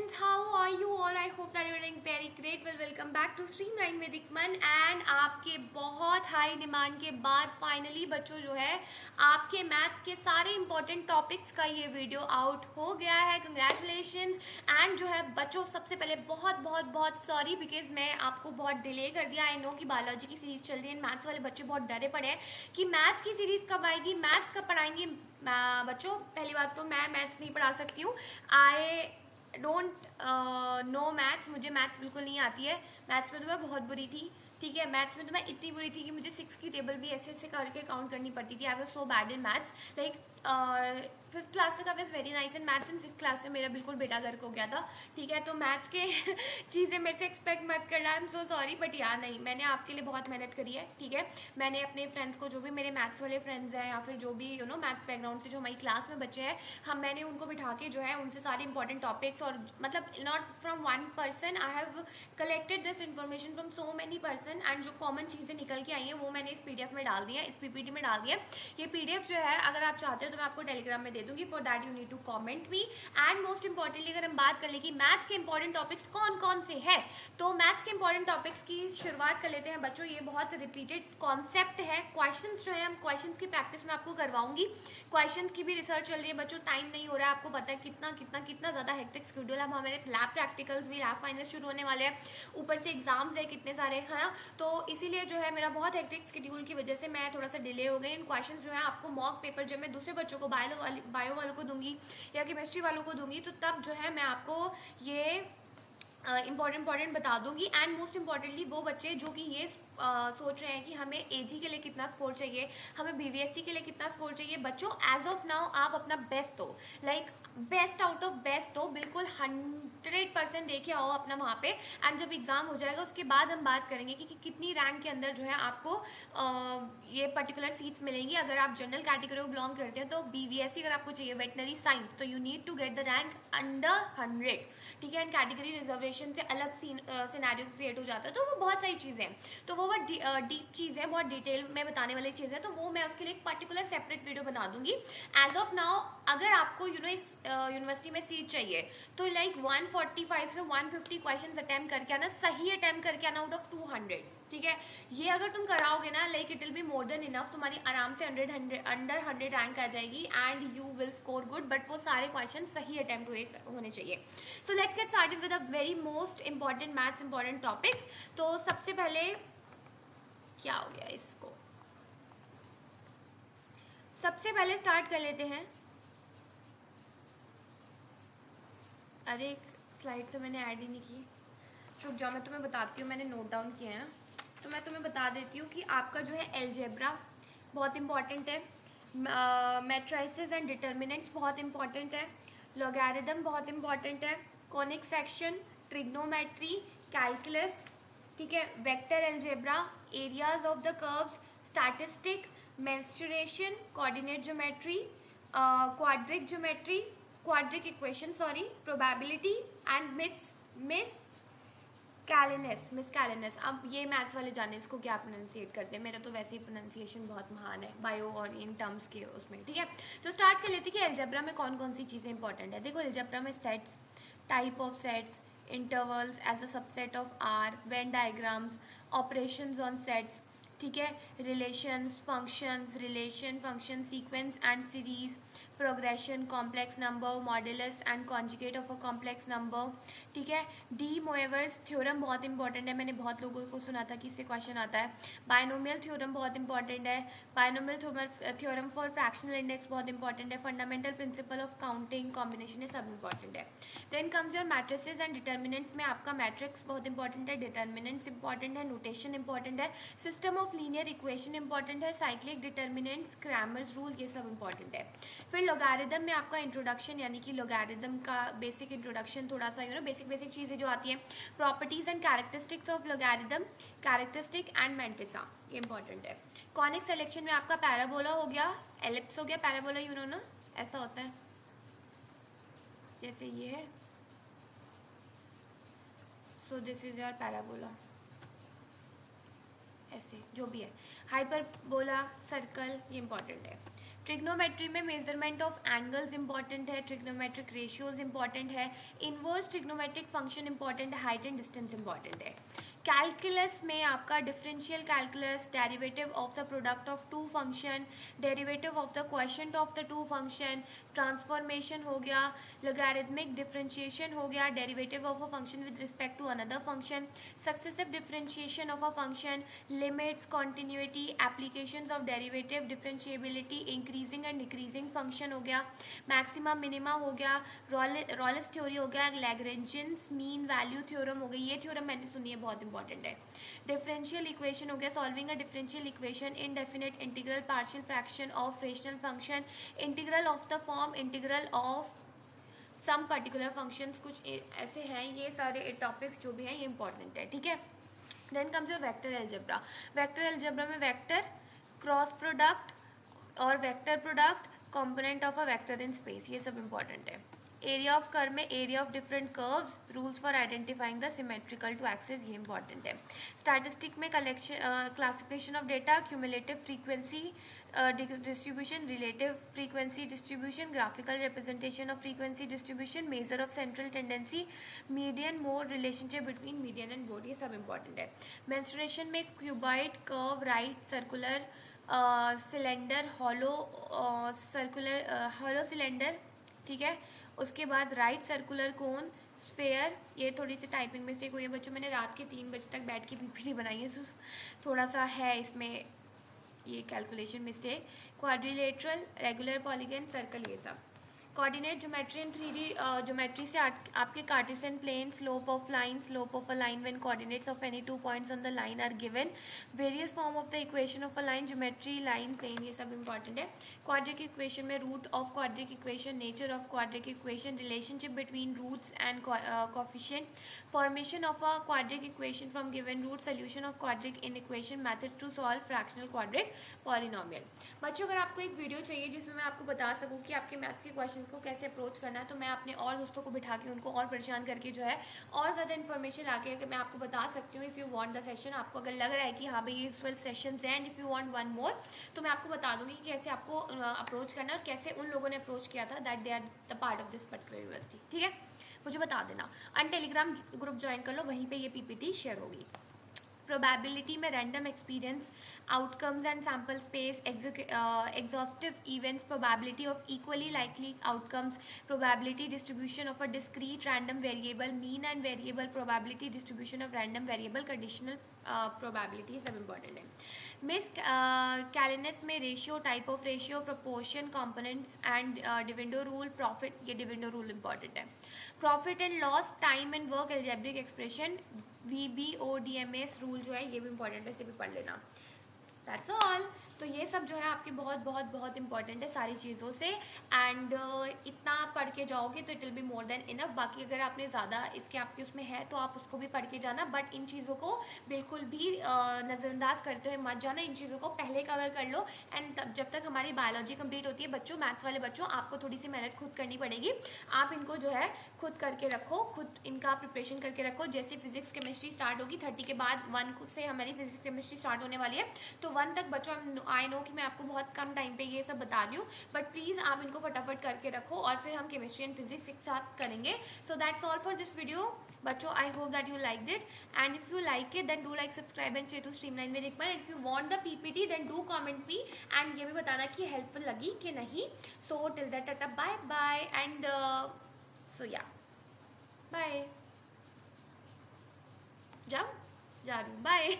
friends, how are you all? I hope that you're doing very great. Welcome back to Streamline with Rickman and आपके बहुत high demand के बाद finally बच्चों जो है आपके मैथ्स के सारे इंपॉर्टेंट टॉपिक्स का ये वीडियो आउट हो गया है. कंग्रेचुलेशंस. एंड जो है बच्चों सबसे पहले बहुत बहुत बहुत सॉरी बिकॉज मैं आपको बहुत डिले कर दिया. आई नो कि बायोलॉजी की सीरीज चल रही है. मैथ्स वाले बच्चे बहुत डरे पड़े हैं कि मैथ्स की सीरीज कब आएगी, मैथ्स कब पढ़ाएंगी. बच्चों पहली बात तो मैं मैथ्स नहीं पढ़ा सकती हूँ. I don't know maths. मुझे मैथ्स बिल्कुल नहीं आती है. मैथ्स में तो मैं बहुत बुरी थी. ठीक है, मैथ्स में तो मैं इतनी बुरी थी कि मुझे 6 की टेबल भी ऐसे ऐसे करके काउंट करनी पड़ती थी. I was so bad in maths. Like 5th class तक I was very nice in maths. In 6th class में मेरा बिल्कुल बेटा गर्क हो गया था. ठीक है, तो मैथ्स के चीज़ें मेरे से एक्सपेक्ट मत करना. I am so sorry but यार नहीं, मैंने आपके लिए बहुत मेहनत करी है. ठीक है, मैंने अपने फ्रेंड्स को, जो भी मेरे मैथ्स वाले फ्रेंड्स हैं या फिर जो भी मैथ्स बैकग्राउंड से जो हमारी क्लास में बच्चे हैं, मैंने उनको बिठा के जो है उनसे सारे इंपॉर्टेंट टॉपिक्स, और मतलब not from one person, I have collected this information from so many person. And जो कॉमन चीज़ें निकल के आई हैं वो मैंने इस PDF में डाल दी है, इस PPT में डाल दी है. ये PDF जो है अगर आप चाहते हो तो मैं आपको टेलीग्राम में दे दूंगी. For that you need to comment me. And most importantly अगर हम बात कर ले कि मैथ्स के इंपॉर्टेंट टॉपिक्स कौन कौन से हैं, तो मैथ्स के इंपॉर्टेंट टॉपिक्स की शुरुआत कर लेते हैं बच्चों. ये बहुत रिपीटेड कॉन्सेप्ट है. क्वेश्चंस जो है हम क्वेश्चंस की प्रैक्टिस में आपको करवाऊंगी. क्वेश्चंस की भी रिसर्च चल रही है बच्चों. टाइम नहीं हो रहा है. आपको पता है कितना कितना कितना ज़्यादा हेक्टिक शेड्यूल है. हमारे लैब प्रैक्टिकल्स भी, लैब फाइनल शुरू होने वाले हैं, ऊपर से एग्जाम्स है कितने सारे, है ना. तो इसीलिए जो है मेरा बहुत हेक्टिक शेड्यूल की वजह से मैं थोड़ा सा डिले हो गई. इन क्वेश्चंस जो है आपको मॉक पेपर जब मैं दूसरे बच्चों को बायो वालों को दूंगी या केमिस्ट्री वालों को दूंगी, तो तब जो है मैं आपको ये इंपॉर्टेंट बता दूंगी. एंड मोस्ट इंपॉर्टेंटली वो बच्चे जो कि ये सोच रहे हैं कि हमें AG के लिए कितना स्कोर चाहिए, हमें BVSC के लिए कितना स्कोर चाहिए, बच्चों एज ऑफ नाउ आप अपना बेस्ट दो. Like best out of best दो. बिल्कुल 100% देके आओ अपना वहाँ पे. एंड जब एग्ज़ाम हो जाएगा उसके बाद हम बात करेंगे कि कितनी रैंक के अंदर जो है आपको ये पर्टिकुलर सीट्स मिलेंगी. अगर आप जनरल कैटेगरी को बिलोंग करते हैं तो BVSC अगर आपको चाहिए, वेटनरी साइंस, तो you need to get the rank under 100. ठीक है, एंड कैटेगरी रिजर्वेशन से अलग सिनेरियो क्रिएट हो जाता है. तो वो बहुत सारी चीज़ें हैं. तो वो बहुत डीप चीज़ है, बहुत डिटेल में बताने वाली चीज़ है. तो वो मैं उसके लिए एक पर्टिकुलर सेपरेट वीडियो बना दूंगी. एज ऑफ नाउ अगर आपको इस यूनिवर्सिटी में सीट चाहिए तो लाइक 145 से 150 क्वेश्चन अटैम्प्ट करके आना, सही अटैम्प्ट करके आना आउट ऑफ 200. ठीक है, ये अगर तुम कराओगे ना, like it will be more than enough. तुम्हारी आराम से अंडर 100 रैंक आ जाएगी and you will score good. But वो सारे क्वेश्चन सही अटैम्प्ट होने चाहिए. So let's get started with a very most important maths important topics. तो सबसे पहले क्या हो गया, इसको सबसे पहले स्टार्ट कर लेते हैं. अरे एक स्लाइड तो मैंने ऐड ही नहीं की. रुक जाओ, मैं तुम्हें बताती हूँ. मैंने नोट डाउन किया है तो मैं तुम्हें बता देती हूँ कि आपका जो है अलजेब्रा बहुत इंपॉर्टेंट है, मैट्रिसेस एंड डिटर्मिनेंट्स बहुत इंपॉर्टेंट है, लॉगरिथम बहुत इंपॉर्टेंट है, कॉनिक सेक्शन, ट्रिग्नोमेट्री, कैलकुलस. ठीक है, vector algebra, areas of the curves, statistic, menstruation, coordinate geometry, quadric geometry, quadric equation, sorry, probability and miscellaneous. अब ये मैथ्स वाले जाने इसको क्या प्रोनाउंसिएट करते हैं. मेरा तो वैसे ही प्रोनाउंसिएशन बहुत महान है बायो और इन टर्म्स के उसमें. ठीक है, तो स्टार्ट कर लेते हैं कि अलजेब्रा में कौन कौन सी चीज़ें इंपॉर्टेंट है. देखो, अलजेब्रा में sets, type of sets, intervals as a subset of R, Venn diagrams, operations on sets. ठीक है, relations, functions, relation, function, sequence and series, progression, complex number, modulus and conjugate of a complex number. ठीक है, De Moivre's theorem बहुत important है. मैंने बहुत लोगों को सुना था कि इससे क्वेश्चन आता है. बायनोमियल थ्योरम बहुत इंपॉर्टेंट है. Binomial theorem for fractional index बहुत इंपॉर्टेंट है. Fundamental principle of counting, combination, ये सब इंपॉर्टेंट है. Then comes your matrices and determinants में आपका मैट्रिक्स बहुत इंपॉर्टेंट है, डिटर्मिनेंट्स इंपॉर्टेंट है, नोटेशन इंपॉर्टेंट है, system of linear equation important है, साइक्लिक डिटर्मिनेंट्स, क्रैमर्स रूल, ये सब इंपॉर्टेंट है. फिर लॉगरिथम में आपका इंट्रोडक्शन, यानी कि लॉगरिथम का बेसिक इंट्रोडक्शन, थोड़ा सा बेसिक चीज़ें जो आती हैं, properties and characteristics of logarithm, characteristic and mantissa, ये इंपॉर्टेंट है. कॉनिक सिलेक्शन में आपका पैराबोला हो गया, एलिप्स हो गया. पैराबोला ना ऐसा होता है जैसे ये है. So this is your parabola, ऐसे जो भी है. हाइपरबोला, सर्कल, ये इंपॉर्टेंट है. ट्रिग्नोमेट्री में मेजरमेंट ऑफ एंगल्स इंपॉर्टेंट है, ट्रिग्नोमेट्रिक रेशियोज इंपॉर्टेंट है, इनवर्स ट्रिग्नोमेट्रिक फंक्शन इंपॉर्टेंट है, हाइट एंड डिस्टेंस इंपॉर्टेंट है। कैलकुलस में आपका differential calculus, derivative of the product of two function, derivative of the quotient of the two function, transformation हो गया, logarithmic differentiation हो गया, derivative of a function with respect to another function, successive differentiation of a function, limits, continuity, applications of derivative, differentiability, increasing and decreasing function हो गया, maxima minima हो गया, रॉलेस theory हो गया, लैग्रेंजियंस मीन वैल्यू थ्योरम हो गई, ये थ्योरम मैंने सुनी है, बहुत इंपॉर्टेंट है। डिफरेंशियल इक्वेशन हो गया, solving a differential equation, indefinite integral, partial fraction of rational function, integral of the form, integral of some particular functions, कुछ ऐसे हैं, ये सारे टॉपिक्स जो भी हैं ये इंपॉर्टेंट है, ठीक है। Then comes your vector algebra. Vector algebra में वेक्टर, क्रॉस प्रोडक्ट और vector product, component of a vector in space, ये सब इंपॉर्टेंट है। एरिया ऑफ कर्व में area of different curves, rules for identifying the symmetrical to axis, ये important है। Statistic में collection, classification of data, cumulative frequency distribution, relative frequency distribution, graphical representation of frequency distribution, measure of central tendency, median mode, relationship between median and mode, ये सब important है। Menstruation में cuboid, curve, right, circular, cylinder, hollow, circular, hollow cylinder, ठीक है। उसके बाद right circular cone, sphere, ये थोड़ी सी टाइपिंग मिस्टेक हुई है बच्चों, मैंने रात के 3 बजे तक बैठ के पीपीटी बनाई है, तो थोड़ा सा है इसमें ये calculation mistake. Quadrilateral, regular, polygon, circle, ये सब। Coordinate geometry and 3D geometry से आपके cartesian plane, slope of line, slope of a line when coordinates of any 2 points on the line are given, various form of the equation of a line, geometry, line, plane, ये सब important है। Quadratic equation में root of quadratic equation, nature of quadratic equation, relationship between roots and coefficient, formation of a quadratic equation from given root, solution of quadratic in equation, methods to solve fractional quadratic polynomial. बच्चों अगर आपको एक video चाहिए जिसमें मैं आपको बता सकूं कि आपके मैथ्स के क्वेश्चन को कैसे अप्रोच करना है, तो मैं अपने और दोस्तों को बिठा के उनको और परेशान करके जो है और ज़्यादा इन्फॉर्मेशन आके मैं आपको बता सकती हूँ। If you want the session, आपको अगर लग रहा है कि हाँ भाई ये 12 सेशंस हैं, and if you want one more, तो मैं आपको बता दूंगी कि कैसे आपको अप्रोच करना है और कैसे उन लोगों ने अप्रोच किया था, that they are the part of this particular university, ठीक है। मुझे बता देना, एंड टेलीग्राम ग्रुप ज्वाइन कर लो, वहीं पर ये PPT शेयर होगी। प्रोबेबिलिटी में random experience, outcomes and sample space, exhaustive events, probability of equally likely outcomes, probability distribution of a discrete random variable, mean and variable, probability distribution of random variable, conditional probability, सब important है। Miss कैलिनस में ratio, type of ratio, proportion, components and dividend rule, profit, ये dividend rule important है। Profit and loss, time and work, algebraic expression, VBODMS rule जो है ये भी important है, इसे भी पढ़ लेना। That's all. तो ये सब जो है आपके बहुत बहुत बहुत इंपॉर्टेंट है सारी चीज़ों से, एंड इतना पढ़ के जाओगे तो it will be more than enough. बाकी अगर आपने ज़्यादा इसके आपके उसमें है तो आप उसको भी पढ़ के जाना, बट इन चीज़ों को बिल्कुल भी नज़रअंदाज करते हुए मत जाना, इन चीज़ों को पहले कवर कर लो। एंड जब तक हमारी बायोलॉजी कंप्लीट होती है बच्चों, मैथ्स वाले बच्चों, आपको थोड़ी सी मेहनत खुद करनी पड़ेगी। आप इनको जो है खुद करके रखो, खुद इनका प्रिपरेशन करके रखो। जैसे फिजिक्स केमिस्ट्री स्टार्ट होगी 30 के बाद 1 से हमारी फिजिक्स केमिस्ट्री स्टार्ट होने वाली है, तो 1 तक बच्चों आई नो कि मैं आपको बहुत कम टाइम पे ये सब बता रही हूँ, बट प्लीज़ आप इनको फटाफट करके रखो और फिर हम केमिस्ट्री एंड फिजिक्स एक साथ करेंगे। So that's all for this video बच्चों, I hope that you liked it, and if you like it then do like, subscribe and share to streamline with Rickman. If you want the PPT then do comment me, एंड ये भी बताना कि helpful लगी कि नहीं। So till that tata, bye bye, and so ya bye, जाओ, जा रही हूँ, बाय।